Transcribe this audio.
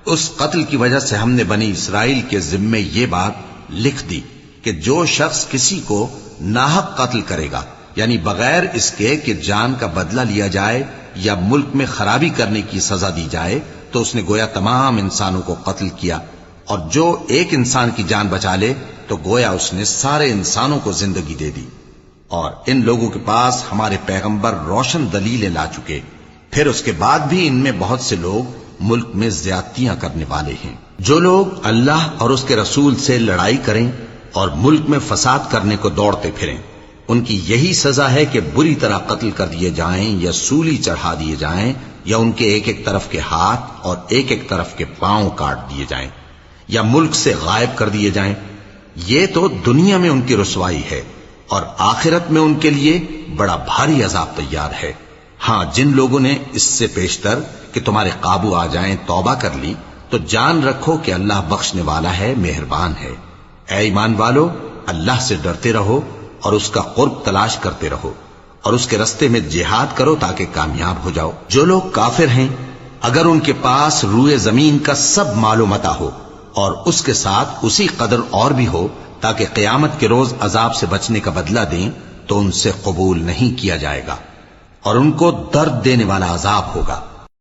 اس قتل کی وجہ سے ہم نے بنی اسرائیل کے ذمے یہ بات لکھ دی کہ جو شخص کسی کو ناحق قتل کرے گا، یعنی بغیر اس کے کہ جان کا بدلہ لیا جائے یا ملک میں خرابی کرنے کی سزا دی جائے، تو اس نے گویا تمام انسانوں کو قتل کیا، اور جو ایک انسان کی جان بچا لے تو گویا اس نے سارے انسانوں کو زندگی دے دی۔ اور ان لوگوں کے پاس ہمارے پیغمبر روشن دلیلیں لا چکے، پھر اس کے بعد بھی ان میں بہت سے لوگ ملک میں زیادتیاں کرنے والے ہیں۔ جو لوگ اللہ اور اس کے رسول سے لڑائی کریں اور ملک میں فساد کرنے کو دوڑتے پھریں، ان کی یہی سزا ہے کہ بری طرح قتل کر دیے جائیں یا سولی چڑھا دیے جائیں، یا ان کے ایک ایک طرف کے ہاتھ اور ایک ایک طرف کے پاؤں کاٹ دیے جائیں، یا ملک سے غائب کر دیے جائیں۔ یہ تو دنیا میں ان کی رسوائی ہے، اور آخرت میں ان کے لیے بڑا بھاری عذاب تیار ہے۔ ہاں، جن لوگوں نے اس سے پیشتر کہ تمہارے قابو آ جائیں توبہ کر لی، تو جان رکھو کہ اللہ بخشنے والا ہے، مہربان ہے۔ اے ایمان والو، اللہ سے ڈرتے رہو اور اس کا قرب تلاش کرتے رہو، اور اس کے رستے میں جہاد کرو تاکہ کامیاب ہو جاؤ۔ جو لوگ کافر ہیں، اگر ان کے پاس روئے زمین کا سب مال و متاع ہو اور اس کے ساتھ اسی قدر اور بھی ہو تاکہ قیامت کے روز عذاب سے بچنے کا بدلہ دیں، تو ان سے قبول نہیں کیا جائے گا، اور ان کو درد دینے والا عذاب ہوگا۔